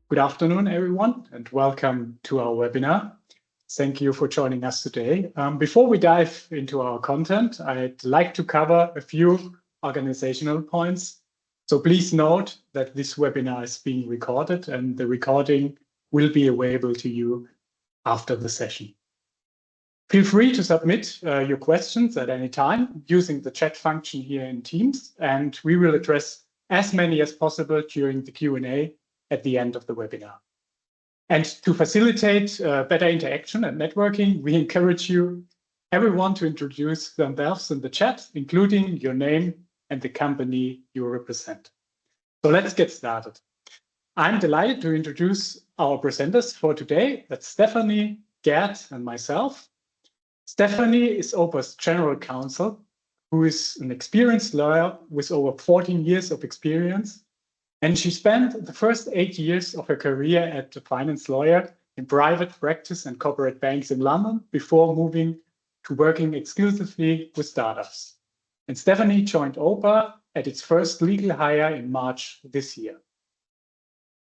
Good afternoon, everyone, and welcome to our webinar. Thank you for joining us today. Before we dive into our content, I'd like to cover a few organizational points. So please note that this webinar is being recorded and the recording will be available to you after the session. Feel free to submit your questions at any time using the chat function here in Teams, and we will address as many as possible during the Q&A at the end of the webinar. And to facilitate better interaction and networking, we encourage everyone to introduce themselves in the chat, including your name and the company you represent. So let's get started. I'm delighted to introduce our presenters for today. That's Stephanie, Geert, and myself. Stephanie is Oper's General Counsel, who is an experienced lawyer with over 14 years of experience. And she spent the first 8 years of her career as a finance lawyer in private practice and corporate banks in London before moving to working exclusively with startups. And Stephanie joined Oper at its first legal hire in March this year.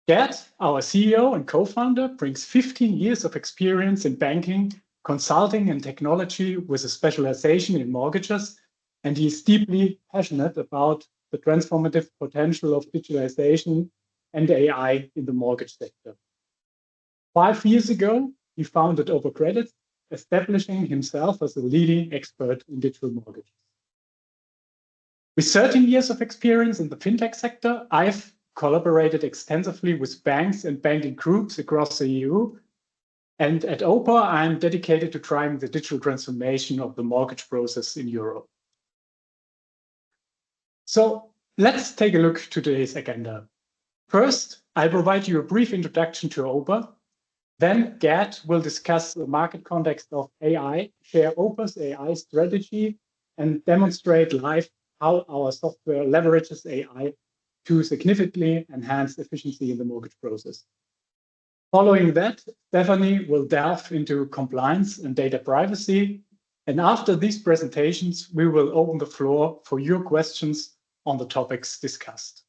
Geert, our CEO and co-founder, brings 15 years of experience in banking, consulting, and technology with a specialization in mortgages, and he is deeply passionate about the transformative potential of digitalization and AI in the mortgage sector. 5 years ago, he founded Oper Credit, establishing himself as a leading expert in digital mortgages. With 13 years of experience in the fintech sector, I've collaborated extensively with banks and banking groups across the EU. And at Oper, I'm dedicated to driving the digital transformation of the mortgage process in Europe. So let's take a look at today's agenda. First, I'll provide you a brief introduction to Oper. Then Geert will discuss the market context of AI, share Oper's AI strategy, and demonstrate live how our software leverages AI to significantly enhance efficiency in the mortgage process. Following that, Stephanie will delve into compliance and data privacy. And after these presentations, we will open the floor for your questions on the topics discussed.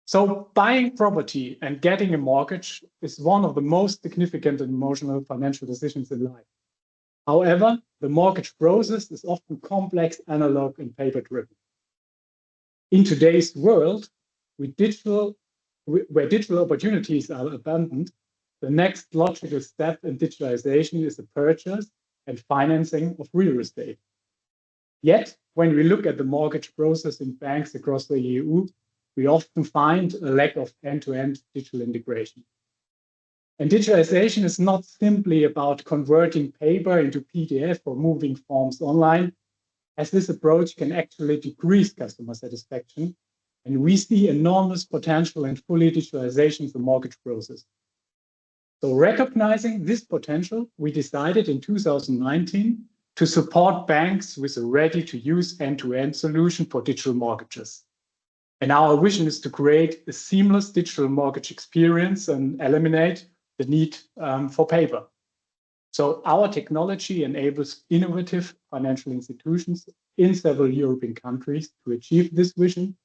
So buying property and getting a mortgage is one of the most significant and emotional financial decisions in life. However, the mortgage process is often complex, analog, and paper-driven. In today's world, where digital opportunities are abundant, the next logical step in digitalization is the purchase and financing of real estate. Yet, when we look at the mortgage process in banks across the EU, we often find a lack of end-to-end digital integration. And digitalization is not simply about converting paper into PDF or moving forms online, as this approach can actually decrease customer satisfaction. And we see enormous potential in fully digitalization of the mortgage process. So recognizing this potential, we decided in 2019 to support banks with a ready-to-use end-to-end solution for digital mortgages. And our vision is to create a seamless digital mortgage experience and eliminate the need for paper. So our technology enables innovative financial institutions in several European countries to achieve this vision,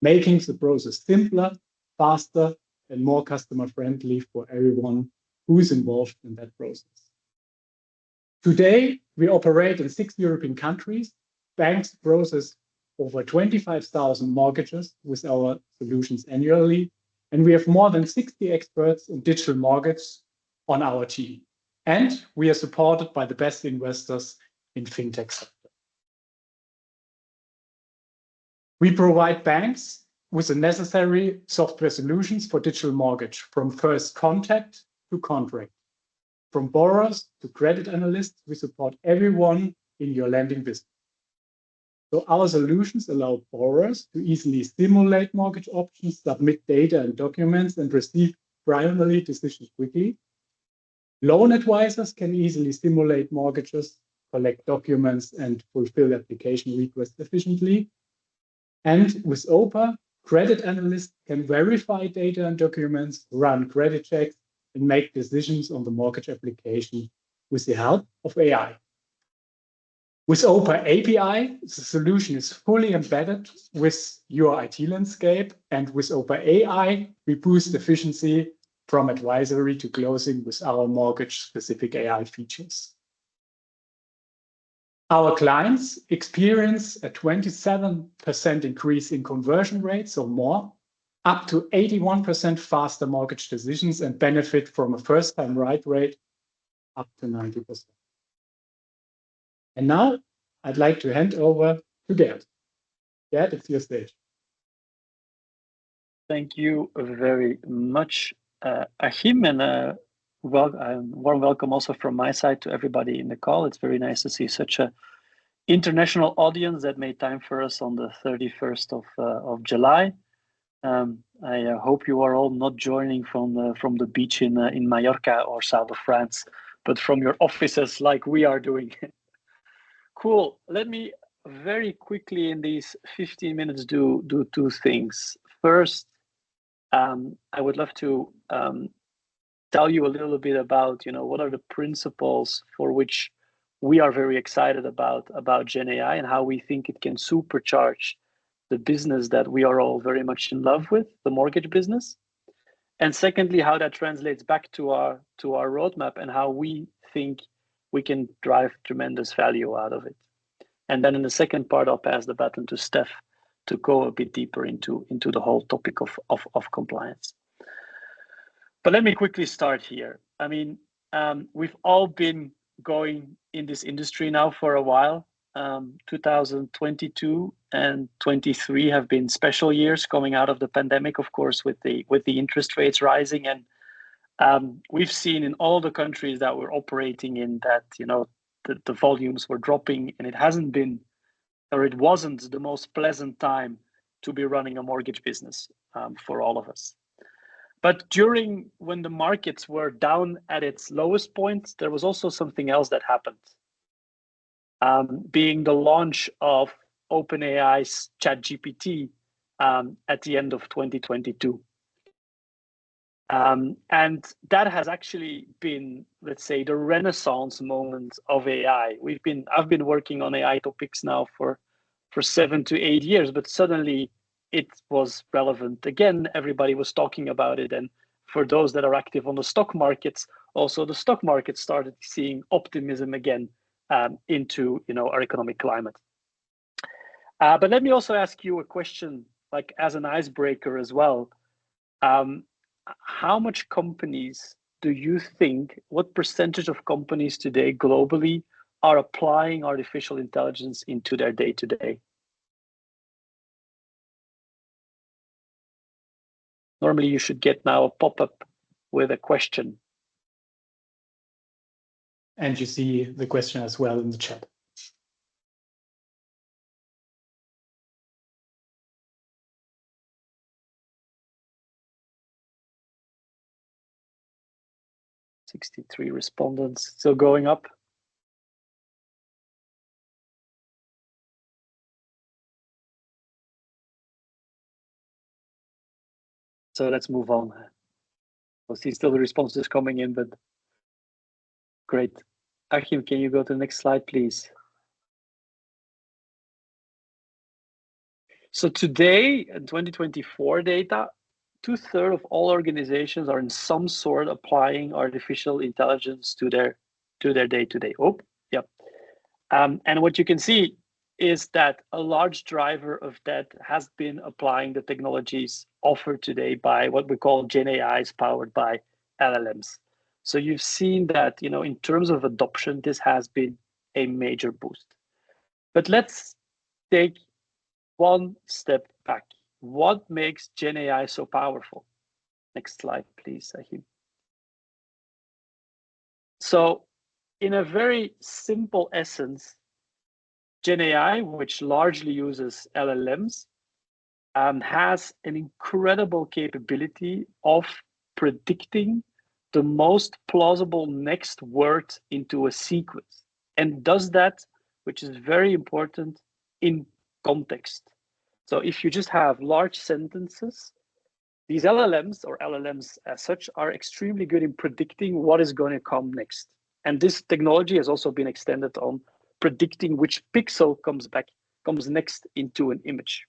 making the process simpler, faster, and more customer-friendly for everyone who is involved in that process. Today, we operate in 6 European countries. Banks process over 25,000 mortgages with our solutions annually, and we have more than 60 experts in digital mortgage on our team. And we are supported by the best investors in fintech sector. We provide banks with the necessary software solutions for digital mortgage, from first contact to contract. From borrowers to credit analysts, we support everyone in your lending business. So our solutions allow borrowers to easily simulate mortgage options, submit data and documents, and receive primary decisions quickly. Loan advisors can easily simulate mortgages, collect documents, and fulfill application requests efficiently. And with Oper, credit analysts can verify data and documents, run credit checks, and make decisions on the mortgage application with the help of AI. With Oper API, the solution is fully embedded with your IT landscape, and with Oper AI, we boost efficiency from advisory to closing with our mortgage-specific AI features. Our clients experience a 27% increase in conversion rates or more, up to 81% faster mortgage decisions, and benefit from a first-time right rate up to 90%. And now I'd like to hand over to Geert. Geert, it's your stage. Thank you very much, Achim, and warm welcome also from my side to everybody in the call. It's very nice to see such an international audience that made time for us on the 31st of July. I hope you are all not joining from the beach in Mallorca or south of France, but from your offices like we are doing. Cool. Let me very quickly in these 15 minutes do two things. First, I would love to tell you a little bit about what are the principles for which we are very excited about Gen AI and how we think it can supercharge the business that we are all very much in love with, the mortgage business. And secondly, how that translates back to our roadmap and how we think we can drive tremendous value out of it. And then in the second part, I'll pass the baton to Steph to go a bit deeper into the whole topic of compliance. But let me quickly start here. I mean, we've all been going in this industry now for a while. 2022 and 23 have been special years coming out of the pandemic, of course, with the interest rates rising. And we've seen in all the countries that we're operating in that, the volumes were dropping, and it wasn't the most pleasant time to be running a mortgage business for all of us. But when the markets were down at its lowest point, there was also something else that happened, being the launch of OpenAI's ChatGPT at the end of 2022. And that has actually been, let's say, the renaissance moment of AI. I've been working on AI topics now for 7 to 8 years, but suddenly it was relevant again. Everybody was talking about it, and for those that are active on the stock markets, also the stock market started seeing optimism again into our economic climate. But let me also ask you a question, like as an icebreaker as well. How much companies do you think, what percentage of companies today globally are applying artificial intelligence into their day-to-day? Normally you should get now a pop-up with a question. And you see the question as well in the chat. "63 respondents, still going up." So let's move on. We'll see still the responses coming in, but great. Achim, can you go to the next slide, please? So today, in 2024 data, 2/3 of all organizations are in some sort applying artificial intelligence to their day-to-day. Oh, yep. And what you can see is that a large driver of that has been applying the technologies offered today by what we call Gen AIs powered by LLMs. So you've seen that, in terms of adoption, this has been a major boost. But let's take one step back. What makes Gen AI so powerful? Next slide, please, Achim. So in a very simple essence, Gen AI, which largely uses LLMs, has an incredible capability of predicting the most plausible next word into a sequence, and does that, which is very important, in context. So if you just have large sentences, these LLMs, or LLMs as such, are extremely good in predicting what is going to come next. And this technology has also been extended on predicting which pixel comes next into an image.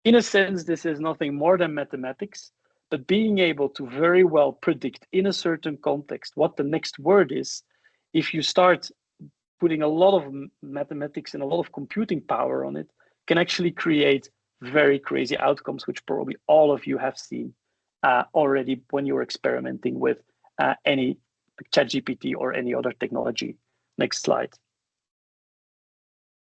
In a sense, this is nothing more than mathematics, but being able to very well predict in a certain context what the next word is, if you start putting a lot of mathematics and a lot of computing power on it, can actually create very crazy outcomes, which probably all of you have seen already when you're experimenting with any ChatGPT or any other technology. Next slide.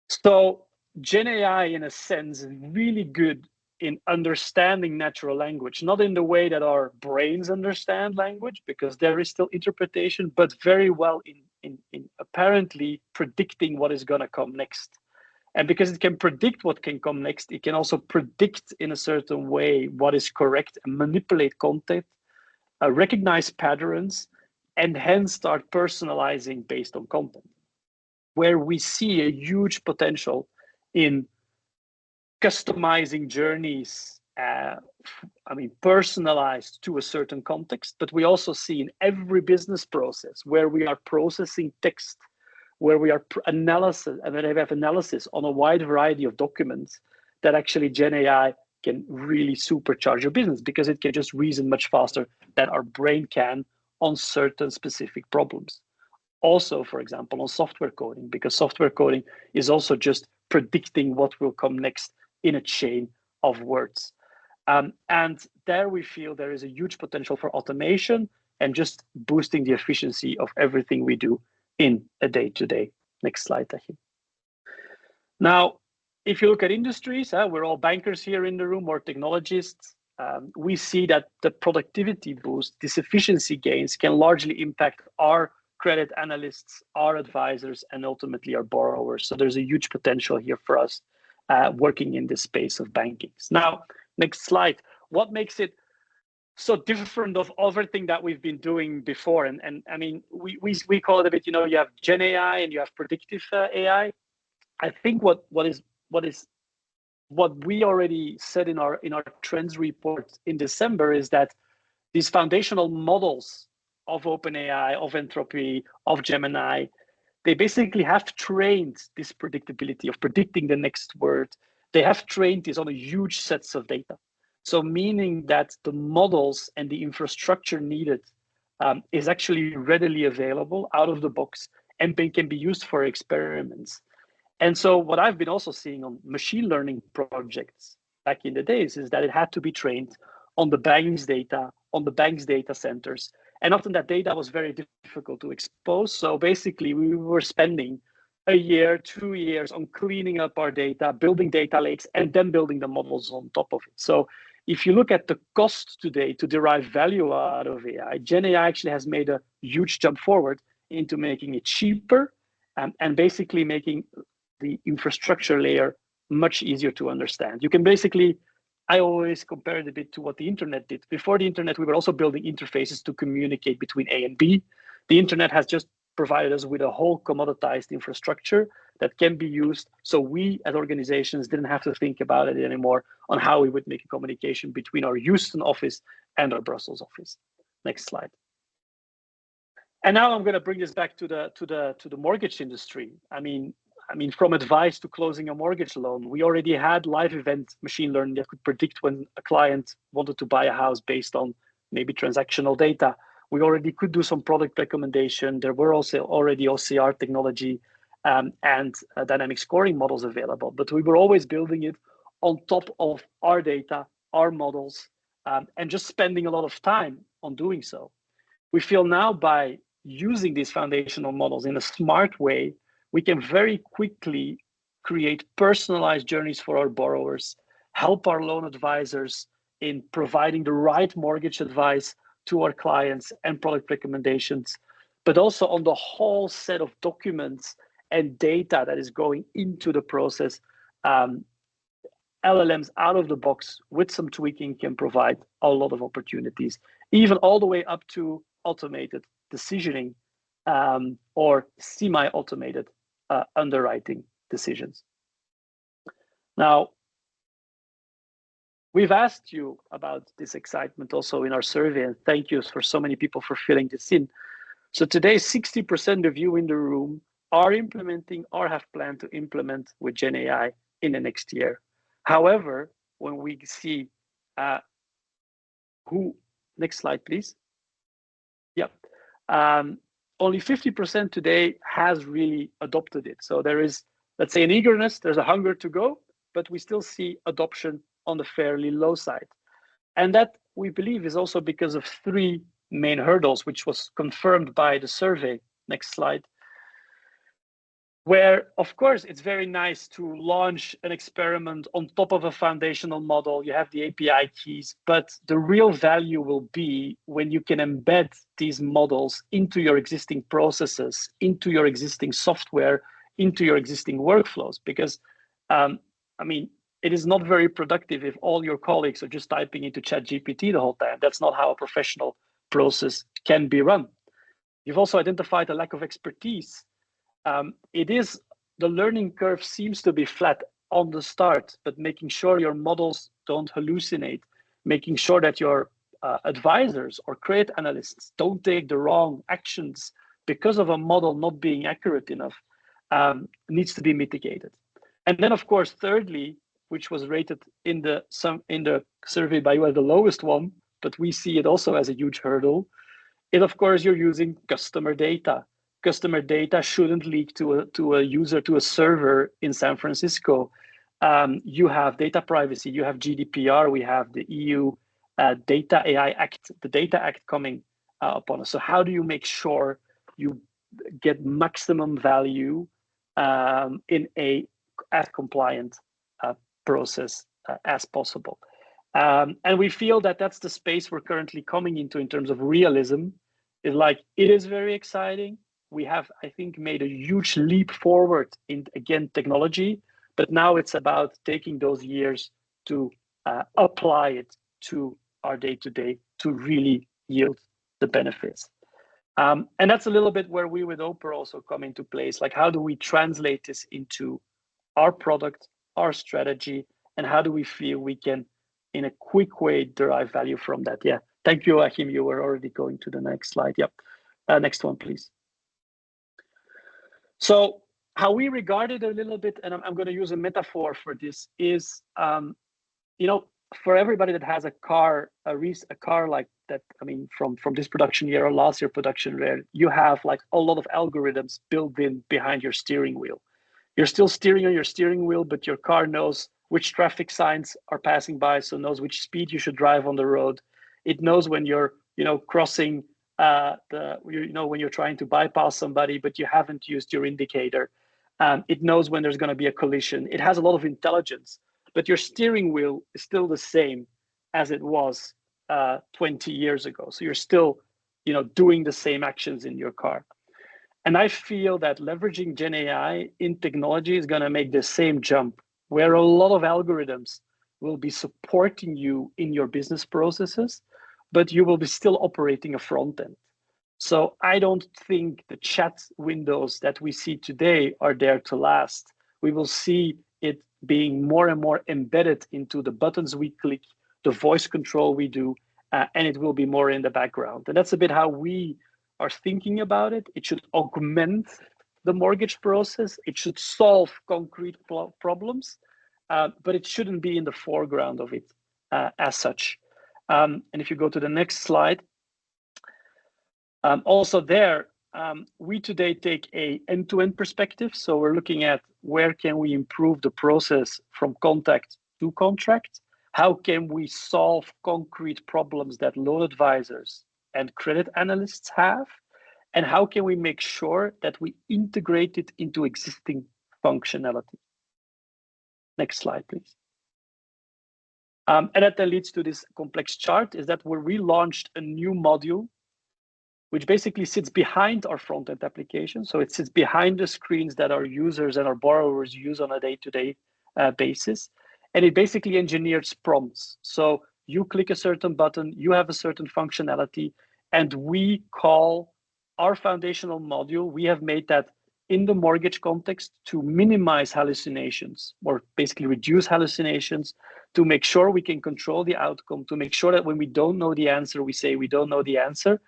So Gen AI, in a sense, is really good in understanding natural language, not in the way that our brains understand language, because there is still interpretation, but very well in apparently predicting what is going to come next. And because it can predict what can come next, it can also predict in a certain way what is correct and manipulate content, recognize patterns, and hence start personalizing based on content, where we see a huge potential in customizing journeys, personalized to a certain context, but we also see in every business process where we are processing text, where we are analysis on a wide variety of documents, that actually Gen AI can really supercharge your business, because it can just reason much faster than our brain can on certain specific problems. Also, for example, on software coding, because software coding is also just predicting what will come next in a chain of words. And there we feel there is a huge potential for automation and just boosting the efficiency of everything we do in a day-to-day. Next slide, Achim. Now, if you look at industries, we're all bankers here in the room or technologists. We see that the productivity boost, these efficiency gains, can largely impact our credit analysts, our advisors, and ultimately our borrowers. So there's a huge potential here for us working in this space of banking. Now, next slide. What makes it so different of everything that we've been doing before? And I mean, we call it a bit, you have Gen AI and you have predictive AI. I think what we already said in our trends report in December is that these foundational models of OpenAI, of Anthropic, of Gemini, they basically have trained this predictability of predicting the next word. They have trained this on a huge sets of data. So meaning that the models and the infrastructure needed is actually readily available out of the box and can be used for experiments. And so what I've been also seeing on machine learning projects back in the days is that it had to be trained on the bank's data, on the bank's data centers. And often that data was very difficult to expose. So basically we were spending a year, 2 years on cleaning up our data, building data lakes, and then building the models on top of it. So if you look at the cost today to derive value out of AI, Gen AI actually has made a huge jump forward into making it cheaper and basically making the infrastructure layer much easier to understand. You can basically, I always compare it a bit to what the internet did. Before the internet, we were also building interfaces to communicate between A and B. The internet has just provided us with a whole commoditized infrastructure that can be used. So we as organizations didn't have to think about it anymore on how we would make a communication between our Houston office and our Brussels office. Next slide. And now I'm going to bring this back to the mortgage industry. I mean, from advice to closing a mortgage loan, we already had live event machine learning that could predict when a client wanted to buy a house based on maybe transactional data. We already could do some product recommendation. There were also already OCR technology and dynamic scoring models available, but we were always building it on top of our data, our models, and just spending a lot of time on doing so. We feel now by using these foundational models in a smart way, we can very quickly create personalized journeys for our borrowers, help our loan advisors in providing the right mortgage advice to our clients and product recommendations, but also on the whole set of documents and data that is going into the process. LLMs out of the box with some tweaking can provide a lot of opportunities, even all the way up to automated decisioning or semi-automated underwriting decisions. Now, we've asked you about this excitement also in our survey, and thank you for so many people for filling this in. So today, 60% of you in the room are implementing or have planned to implement with Gen AI in the next year. However, when we see next slide, please. Yep. Only 50% today has really adopted it. So there is, let's say, an eagerness, there's a hunger to go, but we still see adoption on the fairly low side. And that, we believe, is also because of three main hurdles, which was confirmed by the survey. Next slide. Where, of course, it's very nice to launch an experiment on top of a foundational model. You have the API keys, but the real value will be when you can embed these models into your existing processes, into your existing software, into your existing workflows. Because, I mean, it is not very productive if all your colleagues are just typing into ChatGPT the whole time. That's not how a professional process can be run. You've also identified a lack of expertise. The learning curve seems to be flat on the start, but making sure your models don't hallucinate, making sure that your advisors or credit analysts don't take the wrong actions because of a model not being accurate enough, needs to be mitigated. And then, of course, thirdly, which was rated in the survey by you as the lowest one, but we see it also as a huge hurdle, is, of course, you're using customer data. Customer data shouldn't leak to a user, to a server in San Francisco. You have data privacy, you have GDPR, we have the EU Data AI Act, the Data Act coming upon us. So how do you make sure you get maximum value in a as compliant process as possible? And we feel that that's the space we're currently coming into in terms of realism. It's like, it is very exciting. We have, I think, made a huge leap forward in, again, technology, but now it's about taking those years to apply it to our day-to-day to really yield the benefits. And that's a little bit where we with Oper also come into place. Like, how do we translate this into our product, our strategy, and how do we feel we can, in a quick way, derive value from that? Yeah, thank you, Achim. You were already going to the next slide. Yep, next one, please. So how we regard it a little bit, and I'm going to use a metaphor for this, is, you know, for everybody that has a car, a car like that, I mean, from this production year or last year production year, you have like a lot of algorithms built in behind your steering wheel. You're still steering on your steering wheel, but your car knows which traffic signs are passing by, so knows which speed you should drive on the road. It knows when you're, you know, crossing when you're trying to bypass somebody, but you haven't used your indicator. It knows when there's going to be a collision. It has a lot of intelligence, but your steering wheel is still the same as it was 20 years ago. So you're still, you know, doing the same actions in your car. And I feel that leveraging Gen AI in technology is going to make the same jump, where a lot of algorithms will be supporting you in your business processes, but you will be still operating a front end. So I don't think the chat windows that we see today are there to last. We will see it being more and more embedded into the buttons we click, the voice control we do, and it will be more in the background. And that's a bit how we are thinking about it. It should augment the mortgage process. It should solve concrete problems, but it shouldn't be in the foreground of it as such. And if you go to the next slide, also there, we today take a end-to-end perspective. So we're looking at where can we improve the process from contact to contract? How can we solve concrete problems that loan advisors and credit analysts have? And how can we make sure that we integrate it into existing functionality? Next slide, please. And that then leads to this complex chart, is that we relaunched a new module, which basically sits behind our front-end application. So it sits behind the screens that our users and our borrowers use on a day-to-day basis. And it basically engineers prompts. So you click a certain button, you have a certain functionality, and we call our foundational module. We have made that in the mortgage context to minimize hallucinations, or basically reduce hallucinations, to make sure we can control the outcome, to make sure that when we don't know the answer, we say we don't know the answer,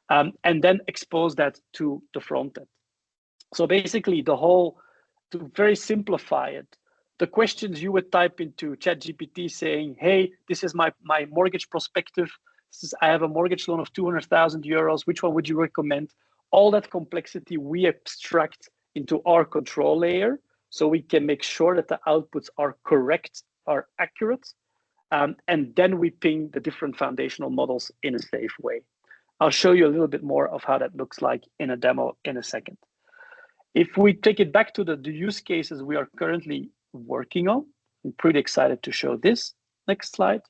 and then expose that to the front end. So basically to very simplify it, the questions you would type into ChatGPT saying, hey, this is my mortgage prospective. I have a mortgage loan of 200,000 euros. Which one would you recommend? All that complexity we abstract into our control layer so we can make sure that the outputs are correct, are accurate. And then we ping the different foundational models in a safe way. I'll show you a little bit more of how that looks like in a demo in a second. If we take it back to the use cases we are currently working on, I'm pretty excited to show this. Next slide.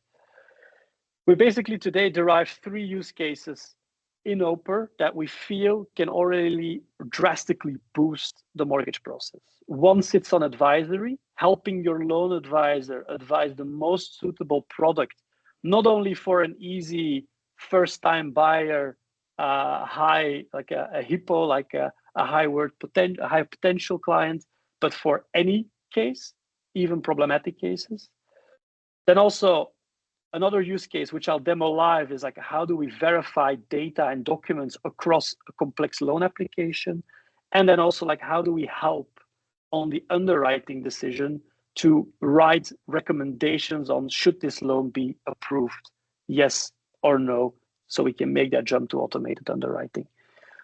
We basically today derived 3 use cases in Oper that we feel can already drastically boost the mortgage process. One sits on advisory, helping your loan advisor advise the most suitable product, not only for an easy first-time buyer, high, like a hippo, like a high potential client, but for any case, even problematic cases. Then also another use case, which I'll demo live, is like, how do we verify data and documents across a complex loan application? And then also, like, how do we help on the underwriting decision to write recommendations on should this loan be approved, yes or no, so we can make that jump to automated underwriting.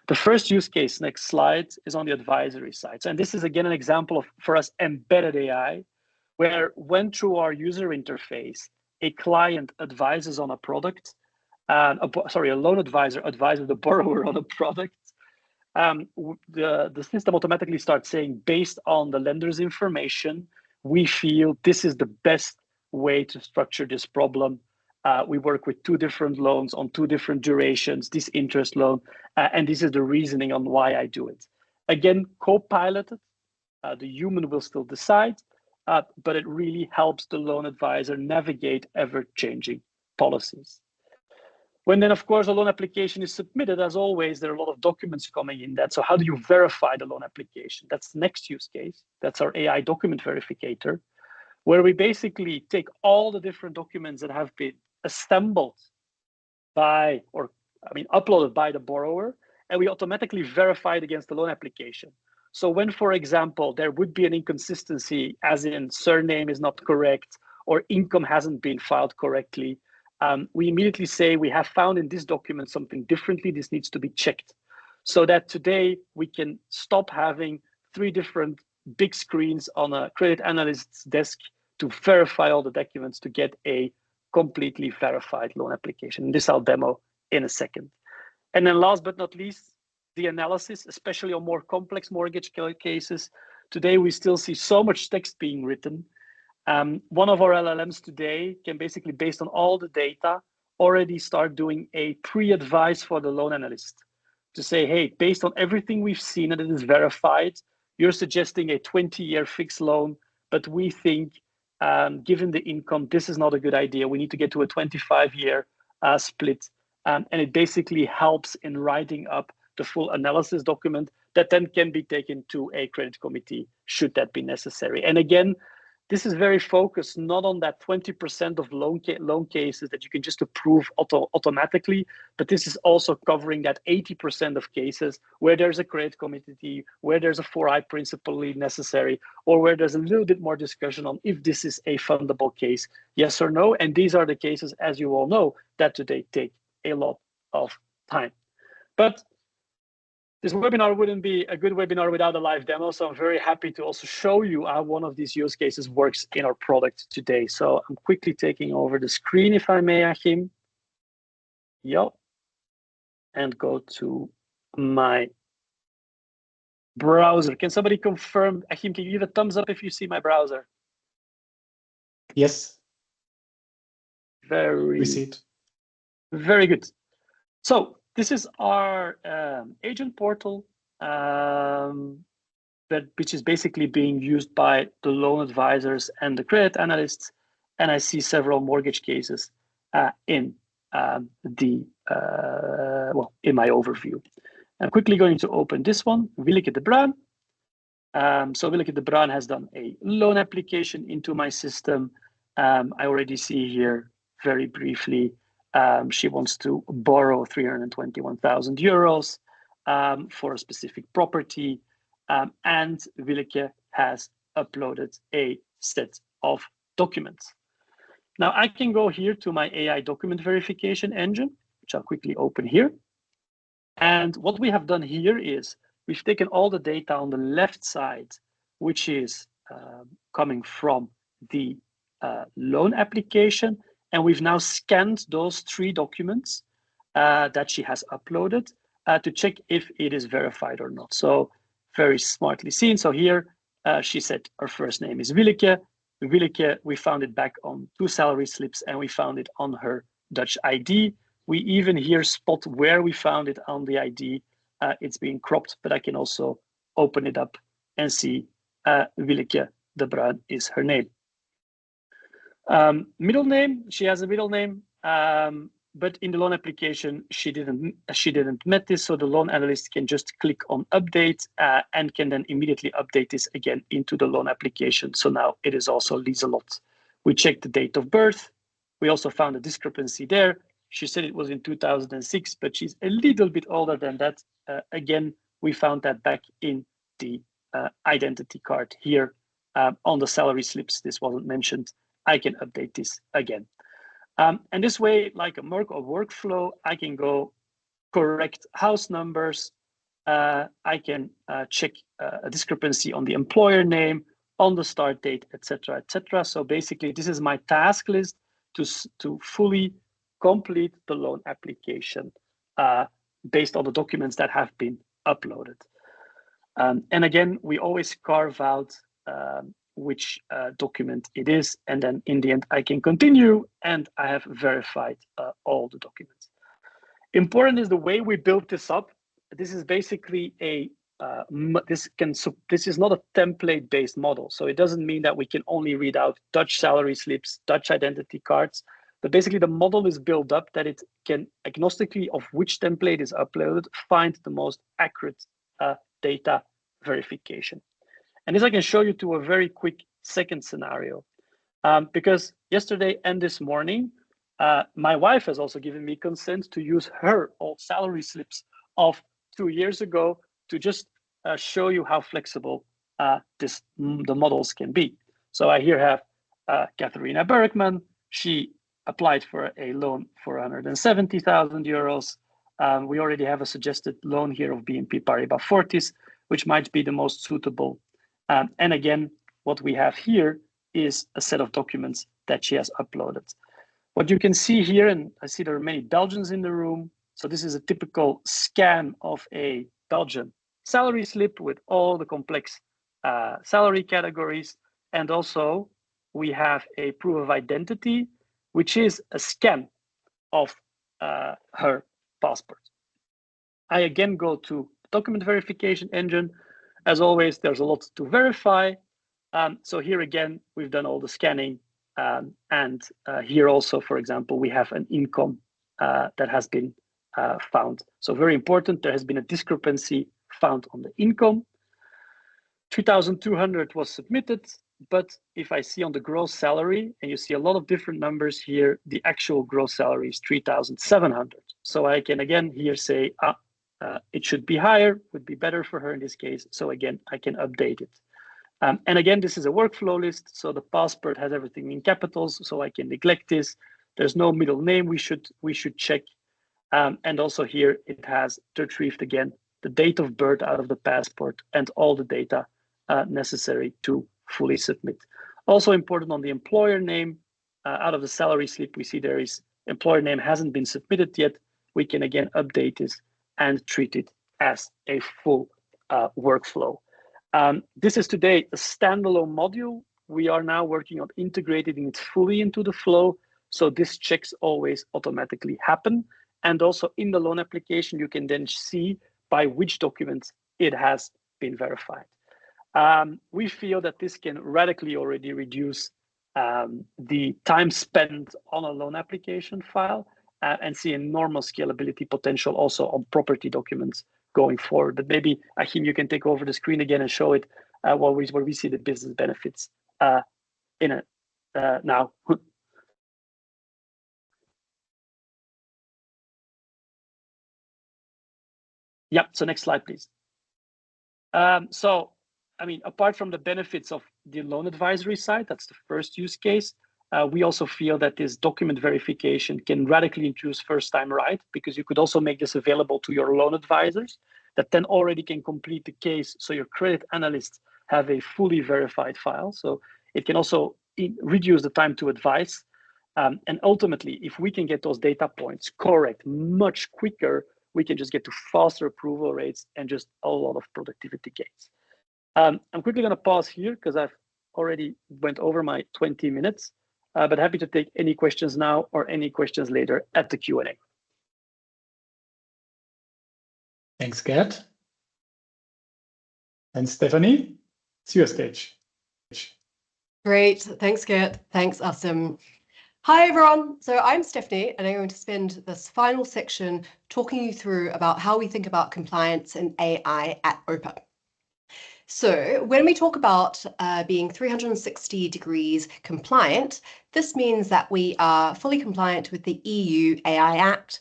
The first use case, next slide, is on the advisory side. And this is, again, an example of, for us, embedded AI, where when through our user interface, a client advises on a product, a loan advisor advises the borrower on a product, the system automatically starts saying, based on the lender's information, we feel this is the best way to structure this problem. We work with 2 different loans on 2 different durations, this interest loan, and this is the reasoning on why I do it. Again, co-piloted, the human will still decide, but it really helps the loan advisor navigate ever-changing policies. When then, of course, a loan application is submitted, as always, there are a lot of documents coming in that. So how do you verify the loan application? That's the next use case. That's our AI document verificator, where we basically take all the different documents that have been assembled by, uploaded by the borrower, and we automatically verify it against the loan application. So when, for example, there would be an inconsistency, as in surname is not correct or income hasn't been filed correctly, we immediately say we have found in this document something differently. This needs to be checked. So that today we can stop having 3 different big screens on a credit analyst's desk to verify all the documents to get a completely verified loan application. This I'll demo in a second. And then last but not least, the analysis, especially on more complex mortgage cases. Today, we still see so much text being written. One of our LLMs today can basically, based on all the data, already start doing a pre-advice for the loan analyst to say, hey, based on everything we've seen and it is verified, you're suggesting a 20-year fixed loan, but we think, given the income, this is not a good idea. We need to get to a 25-year split. And it basically helps in writing up the full analysis document that then can be taken to a credit committee, should that be necessary. And again, this is very focused not on that 20% of loan cases that you can just approve automatically, but this is also covering that 80% of cases where there's a credit committee, where there's a 4i principle necessary, or where there's a little bit more discussion on if this is a fundable case, yes or no. And these are the cases, as you all know, that today take a lot of time. But this webinar wouldn't be a good webinar without a live demo, so I'm very happy to also show you how one of these use cases works in our product today. So I'm quickly taking over the screen, if I may, Achim. Yep. And go to my browser. Can somebody confirm, Achim, can you give a thumbs up if you see my browser? Yes. We see it. Very good. So this is our agent portal, which is basically being used by the loan advisors and the credit analysts. And I see several mortgage cases in my overview. I'm quickly going to open this one, Willeke de Bruin. So Willeke de Bruin has done a loan application into my system. I already see here very briefly, she wants to borrow 321,000 euros for a specific property. and Willeke has uploaded a set of documents. Now I can go here to my AI document verification engine, which I'll quickly open here. And what we have done here is we've taken all the data on the left side, which is coming from the loan application. And we've now scanned those 3 documents that she has uploaded to check if it is verified or not. So very smartly seen. So here she said her first name is Willeke. Willeke, we found it back on 2 salary slips, and we found it on her Dutch ID. We even here spot where we found it on the ID. It's being cropped, but I can also open it up and see Willeke de Bruin is her name. Middle name, she has a middle name, but in the loan application, she didn't met this, so the loan analyst can just click on update and can then immediately update this again into the loan application. So now it is also Lieselot. We checked the date of birth. We also found a discrepancy there. She said it was in 2006, but she's a little bit older than that. Again, we found that back in the identity card here on the salary slips. This wasn't mentioned. I can update this again. And this way, like a workflow, I can go correct house numbers. I can check a discrepancy on the employer name, on the start date, etc., etc. So basically, this is my task list to fully complete the loan application based on the documents that have been uploaded. And again, we always carve out which document it is, and then in the end I can continue and I have verified all the documents. Important is the way we built this up. This is basically a this is not a template-based model, so it doesn't mean that we can only read out Dutch salary slips, Dutch identity cards, but basically the model is built up that it can agnostically of which template is uploaded find the most accurate data verification. And this I can show you to a very quick second scenario, because yesterday and this morning, my wife has also given me consent to use her old salary slips of 2 years ago to just show you how flexible the models can be. So I here have Katharina Bergman. She applied for a loan for 170,000 euros. We already have a suggested loan here of BNP Paribas Fortis, which might be the most suitable. And again, what we have here is a set of documents that she has uploaded. What you can see here, and I see there are many Belgians in the room. So this is a typical scan of a Belgian salary slip with all the complex salary categories. And also we have a proof of identity, which is a scan of her passport. I again go to document verification engine. As always, there's a lot to verify. So here again, we've done all the scanning. And here also, for example, we have an income that has been found. So very important, there has been a discrepancy found on the income. 3,200 was submitted, but if I see on the gross salary, and you see a lot of different numbers here, the actual gross salary is 3,700. So I can again here say, it should be higher, would be better for her in this case. So again, I can update it. And again, this is a workflow list. So the passport has everything in capitals, so I can neglect this. There's no middle name we should check. And also here, it has retrieved again the date of birth out of the passport and all the data necessary to fully submit. Also important on the employer name, out of the salary slip, we see there is employer name hasn't been submitted yet. We can again update this and treat it as a full workflow. This is today a standalone module. We are now working on integrating it fully into the flow. So this checks always automatically happen. And also in the loan application, you can then see by which documents it has been verified. We feel that this can radically already reduce the time spent on a loan application file and see enormous scalability potential also on property documents going forward. But maybe, Achim, you can take over the screen again and show it where we see the business benefits in it now. Yeah, so next slide, please. So, I mean, apart from the benefits of the loan advisory side, that's the first use case. We also feel that this document verification can radically introduce first time right, because you could also make this available to your loan advisors that then already can complete the case. So your credit analysts have a fully verified file. So it can also reduce the time to advise. And ultimately, if we can get those data points correct much quicker, we can just get to faster approval rates and just a lot of productivity gains. I'm quickly going to pause here because I've already went over my 20 minutes, but happy to take any questions now or any questions later at the Q&A. Thanks, Geert. And Stephanie, it's your stage. Great. Thanks, Geert. Thanks, Achim. Hi, everyone. So I'm Stephanie, and I'm going to spend this final section talking you through about how we think about compliance and AI at Oper. So when we talk about being 360 degrees compliant, this means that we are fully compliant with the EU AI Act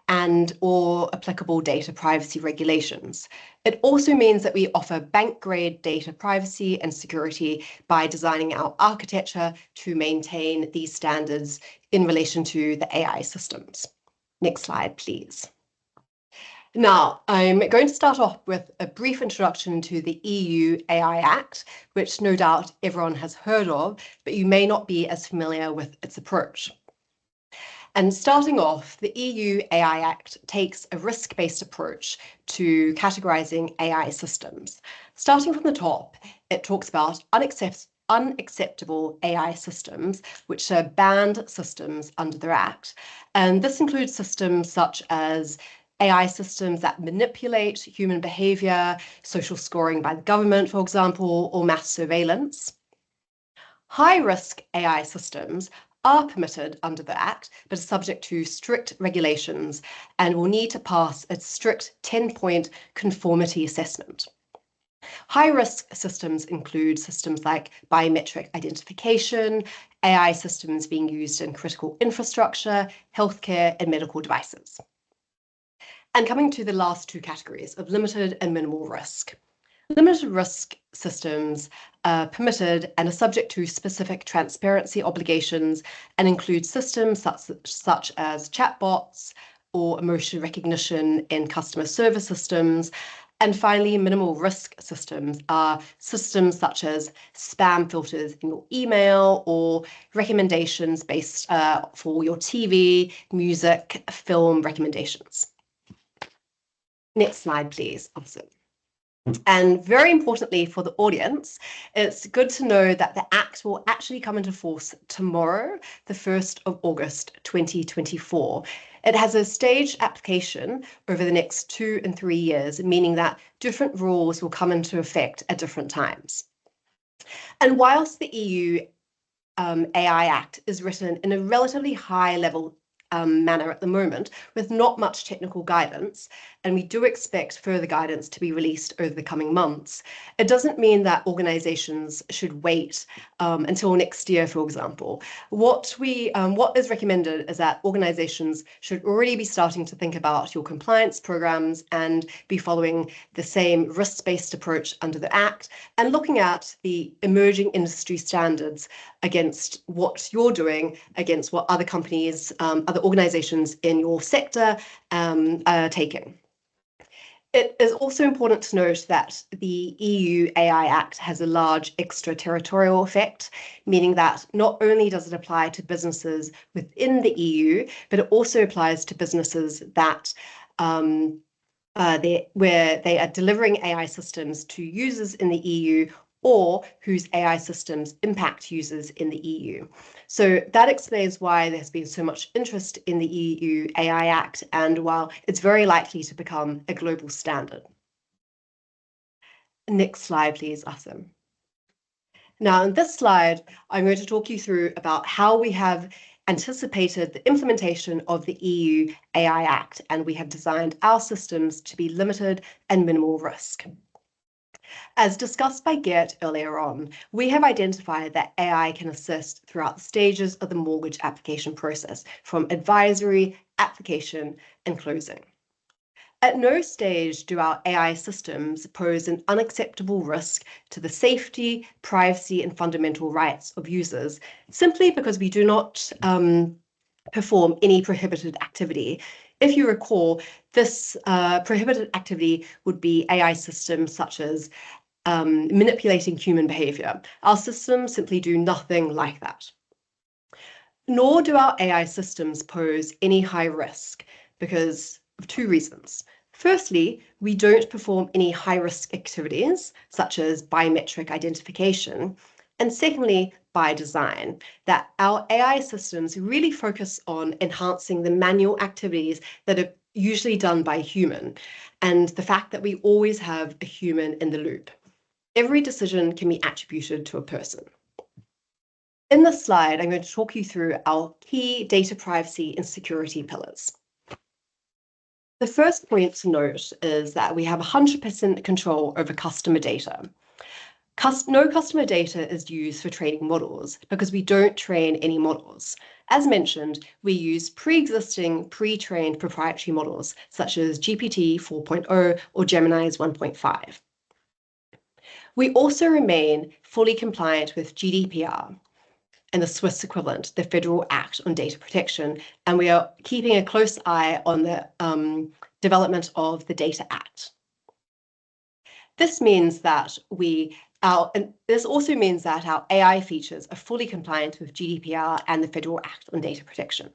and or applicable data privacy regulations. It also means that we offer bank-grade data privacy and security by designing our architecture to maintain these standards in relation to the AI systems. Next slide, please. Now, I'm going to start off with a brief introduction to the EU AI Act, which no doubt everyone has heard of, but you may not be as familiar with its approach. And starting off, the EU AI Act takes a risk-based approach to categorizing AI systems. Starting from the top, it talks about unacceptable AI systems, which are banned systems under the Act. And this includes systems such as AI systems that manipulate human behavior, social scoring by the government, for example, or mass surveillance. High-risk AI systems are permitted under the Act, but are subject to strict regulations and will need to pass a strict 10-point conformity assessment. High-risk systems include systems like biometric identification, AI systems being used in critical infrastructure, healthcare, and medical devices. And coming to the last two categories of limited and minimal risk. Limited risk systems are permitted and are subject to specific transparency obligations and include systems such as chatbots or emotion recognition in customer service systems. And finally, minimal risk systems are systems such as spam filters in your email or recommendations based for your TV, music, film recommendations. Next slide, please. Awesome. And very importantly for the audience, it's good to know that the Act will actually come into force tomorrow, the 1st of August, 2024. It has a staged application over the next 2 and 3 years, meaning that different rules will come into effect at different times. And whilst the EU AI Act is written in a relatively high level manner at the moment, with not much technical guidance, and we do expect further guidance to be released over the coming months, it doesn't mean that organizations should wait until next year, for example. What is recommended is that organizations should already be starting to think about your compliance programs and be following the same risk-based approach under the Act and looking at the emerging industry standards against what you're doing, against what other companies, other organizations in your sector are taking. It is also important to note that the EU AI Act has a large extraterritorial effect, meaning that not only does it apply to businesses within the EU, but it also applies to businesses that where they are delivering AI systems to users in the EU or whose AI systems impact users in the EU. So that explains why there's been so much interest in the EU AI Act, and while it's very likely to become a global standard. Next slide, please, Achim. Now, in this slide, I'm going to talk you through about how we have anticipated the implementation of the EU AI Act, and we have designed our systems to be limited and minimal risk. As discussed by Geert earlier on, we have identified that AI can assist throughout the stages of the mortgage application process, from advisory, application, and closing. At no stage do our AI systems pose an unacceptable risk to the safety, privacy, and fundamental rights of users, simply because we do not perform any prohibited activity. If you recall, this prohibited activity would be AI systems such as manipulating human behavior. Our systems simply do nothing like that. Nor do our AI systems pose any high risk because of two reasons. Firstly, we don't perform any high-risk activities, such as biometric identification. And secondly, by design, that our AI systems really focus on enhancing the manual activities that are usually done by a human, and the fact that we always have a human in the loop. Every decision can be attributed to a person. In this slide, I'm going to talk you through our key data privacy and security pillars. The first point to note is that we have 100% control over customer data. No customer data is used for training models because we don't train any models. As mentioned, we use pre-existing, pre-trained proprietary models such as GPT 4.0 or Gemini's 1.5. We also remain fully compliant with GDPR and the Swiss equivalent, the Federal Act on Data Protection, and we are keeping a close eye on the development of the Data Act. This means that this also means that our AI features are fully compliant with GDPR and the Federal Act on Data Protection.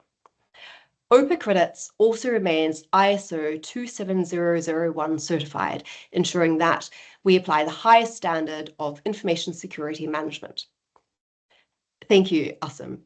Oper Credits also remains ISO 27001 certified, ensuring that we apply the highest standard of information security management. Thank you, Achim.